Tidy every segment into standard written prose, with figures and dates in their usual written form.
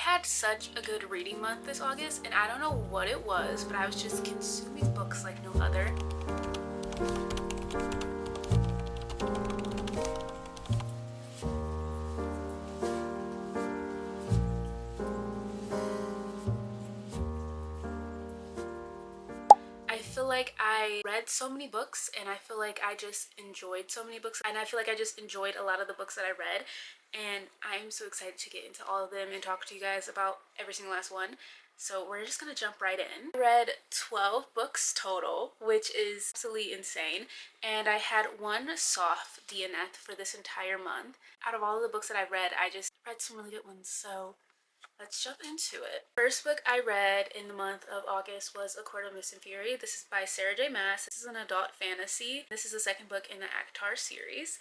had such a good reading month this August, and I don't know what it was, but I was just consuming books like no other. I feel like I read so many books, and I feel like I just enjoyed so many books, and I feel like I just enjoyed a lot of the books that I read, and I'm so excited to get into all of them and talk to you guys about every single last one. So we're just gonna jump right in. I read 12 books total, which is absolutely insane, and I had one soft DNF for this entire month. Out of all of the books that I read, I just read some really good ones, so let's jump into it. First book I read in the month of August was Accord of Mist and Fury. This is by Sarah J. Maas. This is an adult fantasy. This is the second book in the ACOTAR series.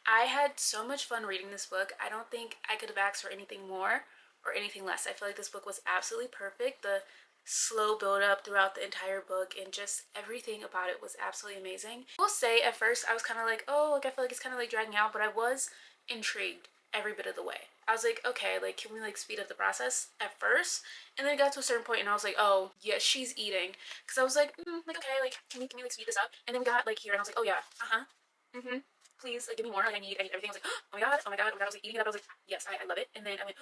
I had so much fun reading this book. I don't think I could have asked for anything more or anything less. I feel like this book was absolutely perfect. The slow build up throughout the entire book and just everything about it was absolutely amazing. I will say at first I was kind of like, oh, like I feel like it's kind of like dragging out, but I was intrigued every bit of the way. I was like, okay, like can we like speed up the process at first? And then it got to a certain point and I was like, oh yeah, she's eating, because I was like, like okay, like can we like speed this up? And then we got like here and I was like, oh yeah, please like give me more, like I need everything. I was like, oh my god, oh my god, oh my god. I was like eating it up. I was like, yes, I love it. And then I went,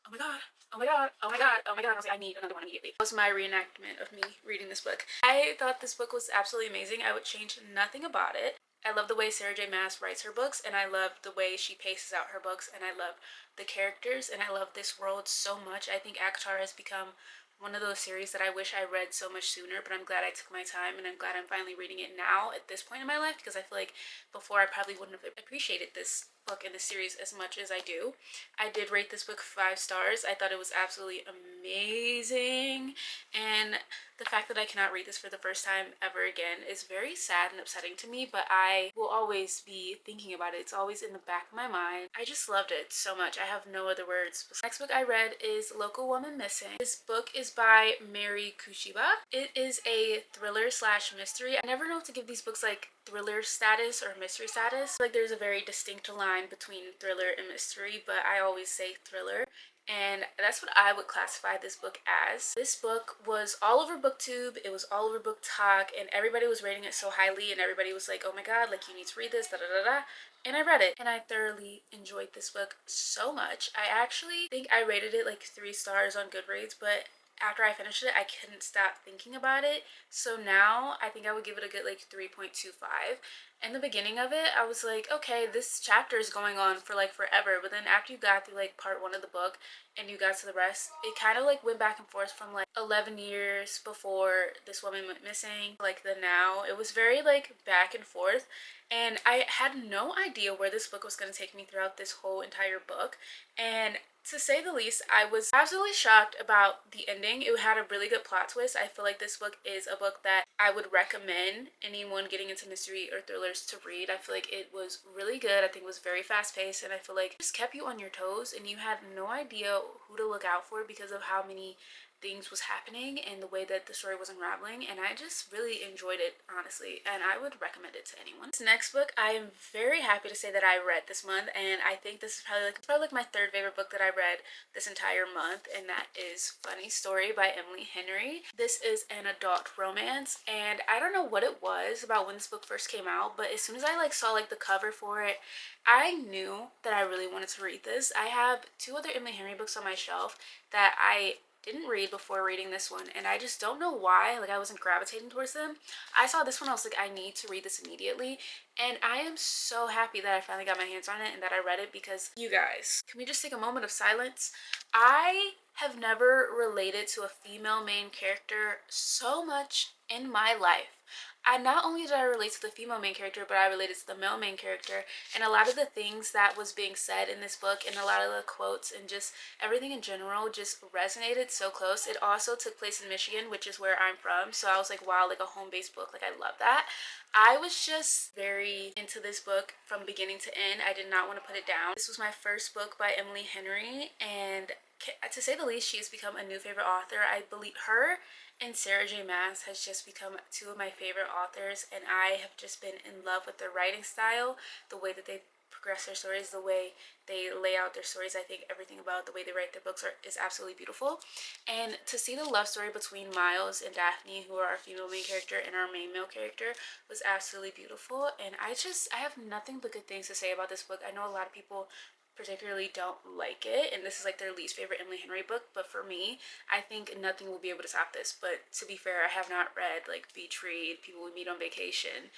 oh my god, oh my god, oh my god, oh my god. I was like, I need another one immediately. That was my reenactment of me reading this book. I thought this book was absolutely amazing. I would change nothing about it. I love the way Sarah J. Maas writes her books, and I love the way she paces out her books, and I love the characters, and I love this world so much. I think ACOTAR has become one of those series that I wish I read so much sooner, but I'm glad I took my time, and I'm glad I'm finally reading it now at this point in my life, because I feel like before I probably wouldn't have appreciated this book in the series as much as I do. I did rate this book 5 stars. I thought it was absolutely amazing, and the fact that I cannot read this for the first time ever again is very sad and upsetting to me, but I will always be thinking about it. It's always in the back of my mind. I just loved it so much. I have no other words. The next book I read is Local Woman Missing. This book is by Mary Kushiba. It is a thriller slash mystery. I never know if to give these books like thriller status or mystery status. Like there's a very distinct line between thriller and mystery, but I always say thriller. And that's what I would classify this book as. This book was all over BookTube, it was all over BookTok, and everybody was rating it so highly, and everybody was like, oh my god, like you need to read this, da da da da. And I read it, and I thoroughly enjoyed this book so much. I actually think I rated it like 3 stars on Goodreads, but after I finished it, I couldn't stop thinking about it. So now I think I would give it a good like 3.25. In the beginning of it, I was like, okay, this chapter is going on for like forever. But then after you got through like part 1 of the book and you got to the rest, it kind of like went back and forth from like 11 years before this woman went missing, like the now. It was very like back and forth. And I had no idea where this book was going to take me throughout this whole entire book. And to say the least, I was absolutely shocked about the ending. It had a really good plot twist. I feel like this book is a book that I would recommend anyone getting into mystery or thrillers to read. I feel like it was really good. I think it was very fast paced, and I feel like it just kept you on your toes and you had no idea who to look out for because of how many things was happening and the way that the story was unraveling, and I just really enjoyed it, honestly, and I would recommend it to anyone. This next book I am very happy to say that I read this month, and I think this is probably like my 3rd favorite book that I read this entire month, and that is Funny Story by Emily Henry. This is an adult romance, and I don't know what it was about when this book first came out, but as soon as I like saw like the cover for it, I knew that I really wanted to read this. I have 2 other Emily Henry books on my shelf that I didn't read before reading this one, and I just don't know why, like I wasn't gravitating towards them. I saw this one, I was like, I need to read this immediately, and I am so happy that I finally got my hands on it and that I read it, because you guys, can we just take a moment of silence? I have never related to a female main character so much in my life. Not only did I relate to the female main character, but I related to the male main character, and a lot of the things that was being said in this book and a lot of the quotes and just everything in general just resonated so close. It also took place in Michigan, which is where I'm from, so I was like, wow, like a home-based book, like I love that. I was just very into this book from beginning to end. I did not want to put it down. This was my first book by Emily Henry, and to say the least, she has become a new favorite author. I believe her and Sarah J. Maas has just become 2 of my favorite authors, and I have just been in love with their writing style, the way that they progress their stories, the way they lay out their stories. I think everything about the way they write their books is absolutely beautiful. And to see the love story between Miles and Daphne, who are our female main character, and our main male character, was absolutely beautiful. And I have nothing but good things to say about this book. I know a lot of people particularly don't like it, and this is like their least favorite Emily Henry book, but for me, I think nothing will be able to top this. But to be fair, I have not read like Beach Read, People We Meet on Vacation,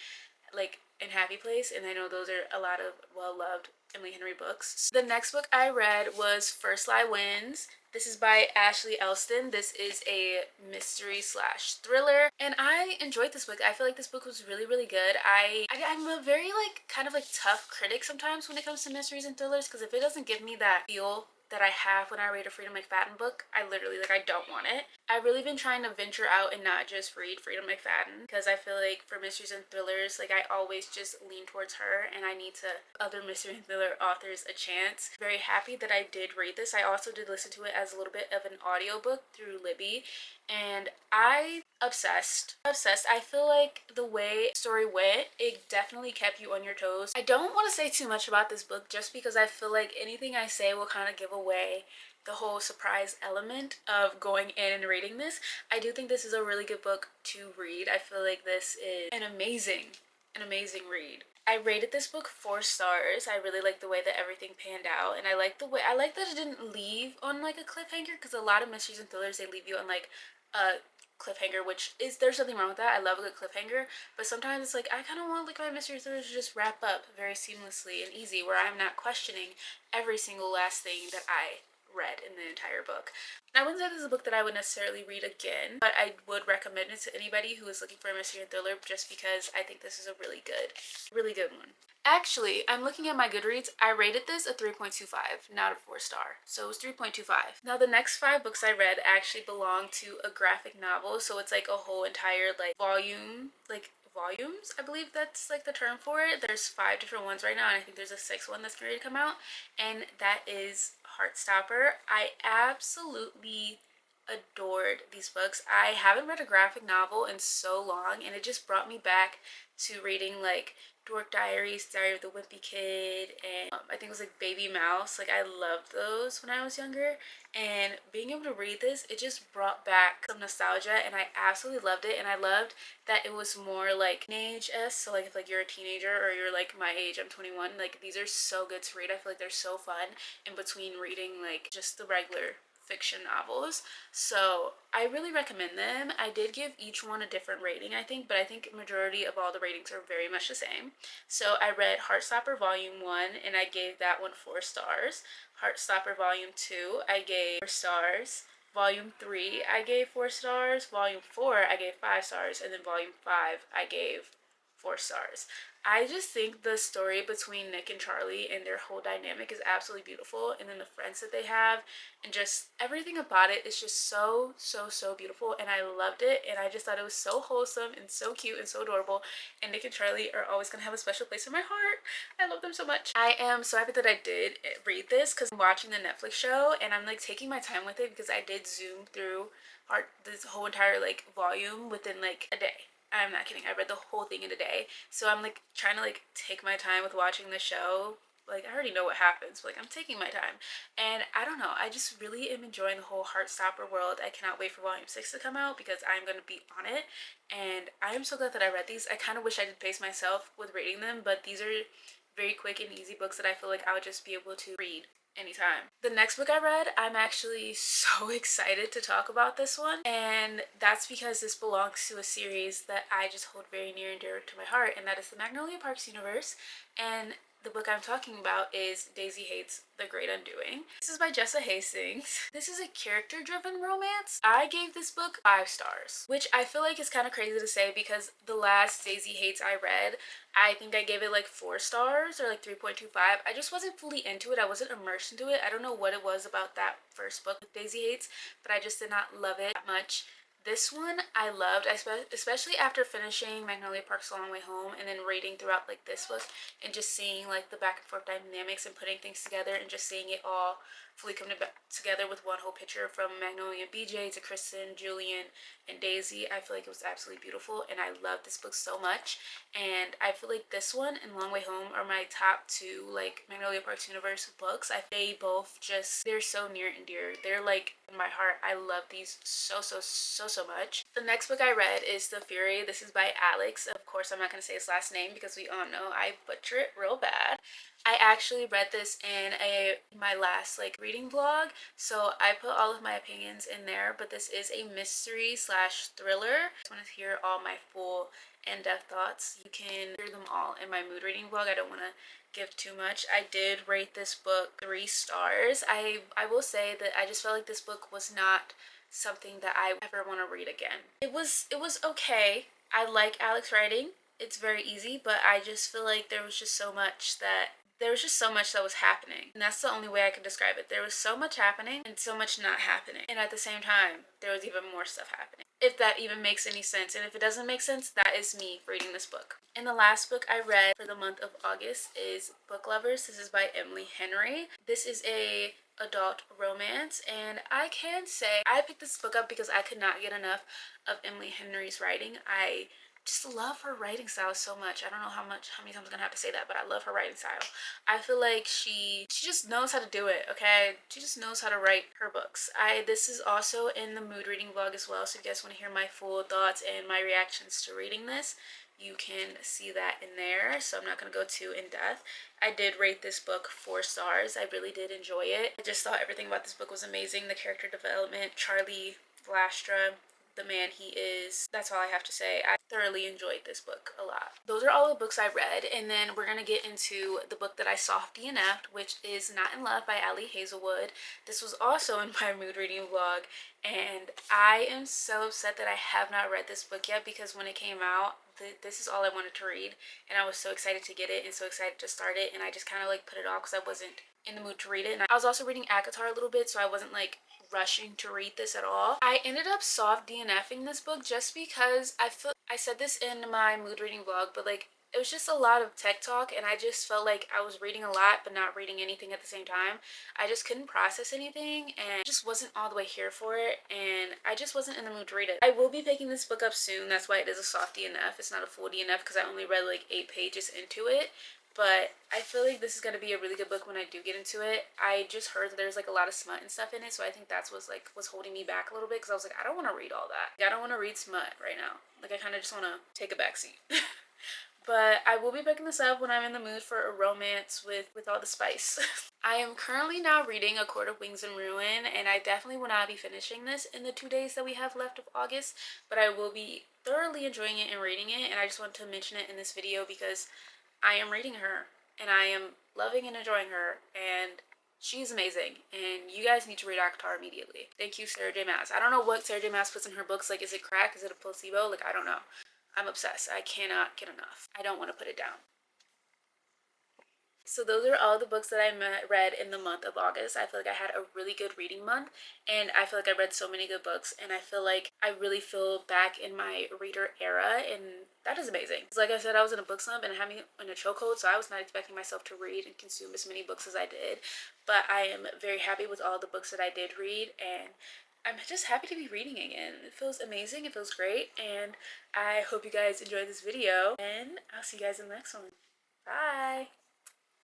like in Happy Place, and I know those are a lot of well-loved Emily Henry books. The next book I read was First Lie Wins. This is by Ashley Elston. This is a mystery slash thriller, and I enjoyed this book. I feel like this book was really, really good. I'm a very like kind of like tough critic sometimes when it comes to mysteries and thrillers, because if it doesn't give me that feel that I have when I read a Freedom McFadden book, I literally like I don't want it. I've really been trying to venture out and not just read Freedom McFadden, because I feel like for mysteries and thrillers, like I always just lean towards her, and I need to other mystery and thriller authors a chance. Very happy that I did read this. I also did listen to it as a little bit of an audiobook through Libby, and I obsessed. I feel like the way the story went, it definitely kept you on your toes. I don't want to say too much about this book just because I feel like anything I say will kind of give away the whole surprise element of going in and reading this. I do think this is a really good book to read. I feel like this is an amazing read. I rated this book 4 stars. I really like the way that everything panned out, and I like that it didn't leave on like a cliffhanger, because a lot of mysteries and thrillers, they leave you on like a cliffhanger, which is, there's nothing wrong with that. I love a good cliffhanger, but sometimes it's like I kind of want like my mystery thrillers to just wrap up very seamlessly and easy, where I'm not questioning every single last thing that I read in the entire book. I wouldn't say this is a book that I would necessarily read again, but I would recommend it to anybody who is looking for a mystery and thriller, just because I think this is a really good one. Actually, I'm looking at my Goodreads. I rated this a 3.25, not a 4-star. So it was 3.25. Now the next 5 books I read actually belong to a graphic novel, so it's like a whole entire like volumes, I believe that's like the term for it. There's 5 different ones right now, and I think there's a 6th one that's ready to come out, and that is Heartstopper. I absolutely adored these books. I haven't read a graphic novel in so long, and it just brought me back to reading like Dork Diaries, Diary of the Wimpy Kid, and I think it was like Baby Mouse. Like I loved those when I was younger, and being able to read this, it just brought back some nostalgia, and I absolutely loved it. And I loved that it was more like teenage-esque, so like if like you're a teenager or you're like my age, I'm 21, like these are so good to read. I feel like they're so fun in between reading like just the regular fiction novels, so I really recommend them. I did give each one a different rating, I think, but I think majority of all the ratings are very much the same. So I read Heartstopper Volume 1, and I gave that one 4 stars. Heartstopper Volume 2, I gave 4 stars. Volume 3, I gave 4 stars. Volume 4, I gave 5 stars. And then Volume 5, I gave 4 stars. I just think the story between Nick and Charlie and their whole dynamic is absolutely beautiful, and then the friends that they have, and just everything about it is just so beautiful, and I loved it, and I just thought it was so wholesome and so cute and so adorable, and Nick and Charlie are always gonna have a special place in my heart. I love them so much. I am so happy that I did read this, because I'm watching the Netflix show, and I'm like taking my time with it, because I did zoom through this whole entire like volume within like a day. I'm not kidding. I read the whole thing in a day. So I'm like trying to like take my time with watching the show. Like I already know what happens, but like I'm taking my time. And I don't know, I just really am enjoying the whole Heartstopper world. I cannot wait for Volume 6 to come out, because I'm going to be on it. And I am so glad that I read these. I kind of wish I did pace myself with reading them, but these are very quick and easy books that I feel like I would just be able to read anytime. The next book I read, I'm actually so excited to talk about this one, and that's because this belongs to a series that I just hold very near and dear to my heart, and that is the Magnolia Parks universe. And the book I'm talking about is Daisy Hates The Great Undoing. This is by Jessa Hastings. This is a character-driven romance. I gave this book 5 stars, which I feel like is kind of crazy to say, because the last Daisy Hates I read, I think I gave it like 4 stars or like 3.25. I just wasn't fully into it. I wasn't immersed into it. I don't know what it was about that first book with Daisy Hates, but I just did not love it that much. This one I loved, especially after finishing Magnolia Park's A Long Way Home, and then reading throughout like this book, and just seeing like the back and forth dynamics and putting things together, and just seeing it all fully come together with one whole picture, from Magnolia and BJ to Kristen, Julian, and Daisy. I feel like it was absolutely beautiful, and I love this book so much. And I feel like this one and Long Way Home are my top two, like, Magnolia Parks Universe books. They both just, they're so near and dear. They're like in my heart. I love these so much. The next book I read is The Fury. This is by Alex. Of course, I'm not going to say his last name because we all know I butcher it real bad. I actually read this in my last like reading vlog, so I put all of my opinions in there, but this is a mystery slash thriller. I just want to hear all my full in-depth thoughts. You can hear them all in my mood reading vlog. I don't want to give too much. I did rate this book 3 stars. I will say that I just felt like this book was not something that I ever want to read again. It was okay. I like Alex writing. It's very easy, but I just feel like there was just so much that was happening, and that's the only way I can describe it. There was so much happening and so much not happening, and at the same time there was even more stuff happening, if that even makes any sense. And if it doesn't make sense, that is me reading this book. And the last book I read for the month of August is Book Lovers. This is by Emily Henry. This is a adult romance, and I can say I picked this book up because I could not get enough of Emily Henry's writing. I just love her writing style so much. I don't know how many times I'm gonna have to say that, but I love her writing style. I feel like she just knows how to do it, okay? She just knows how to write her books. This is also in the mood reading vlog as well, so if you guys want to hear my full thoughts and my reactions to reading this, you can see that in there, so I'm not going to go too in depth. I did rate this book 4 stars. I really did enjoy it. I just thought everything about this book was amazing. The character development, Charlie Lastra, the man he is, that's all I have to say. I thoroughly enjoyed this book a lot. Those are all the books I read, and then we're gonna get into the book that I soft DNF'd, which is Not in Love by Ali Hazelwood. This was also in my mood reading vlog, and I am so upset that I have not read this book yet, because when it came out, this is all I wanted to read, and I was so excited to get it and so excited to start it, and I just kind of like put it off because I wasn't in the mood to read it. And I was also reading ACOTAR a little bit, so I wasn't like rushing to read this at all. I ended up soft DNFing this book just because I said this in my mood reading vlog, but like it was just a lot of tech talk, and I just felt like I was reading a lot but not reading anything at the same time. I just couldn't process anything and just wasn't all the way here for it, and I just wasn't in the mood to read it. I will be picking this book up soon. That's why it is a soft DNF. It's not a full DNF because I only read like 8 pages into it. But I feel like this is going to be a really good book when I do get into it. I just heard that there's like a lot of smut and stuff in it, so I think that's what's holding me back a little bit, because I was like, I don't want to read all that. I don't want to read smut right now. Like, I kind of just want to take a backseat. But I will be picking this up when I'm in the mood for a romance with all the spice. I am currently now reading A Court of Wings and Ruin, and I definitely will not be finishing this in the 2 days that we have left of August, but I will be thoroughly enjoying it and reading it, and I just wanted to mention it in this video because I am reading her, and I am loving and enjoying her, and she's amazing, and you guys need to read ACOTAR immediately. Thank you, Sarah J. Maas. I don't know what Sarah J. Maas puts in her books. Like, is it crack? Is it a placebo? Like, I don't know. I'm obsessed. I cannot get enough. I don't want to put it down. So those are all the books that I read in the month of August. I feel like I had a really good reading month, and I feel like I read so many good books, and I feel like I really feel back in my reader era, and that is amazing. Like I said, I was in a book slump and had me in a chokehold, so I was not expecting myself to read and consume as many books as I did, but I am very happy with all the books that I did read, and I'm just happy to be reading again. It feels amazing, it feels great, and I hope you guys enjoyed this video, and I'll see you guys in the next one. Bye!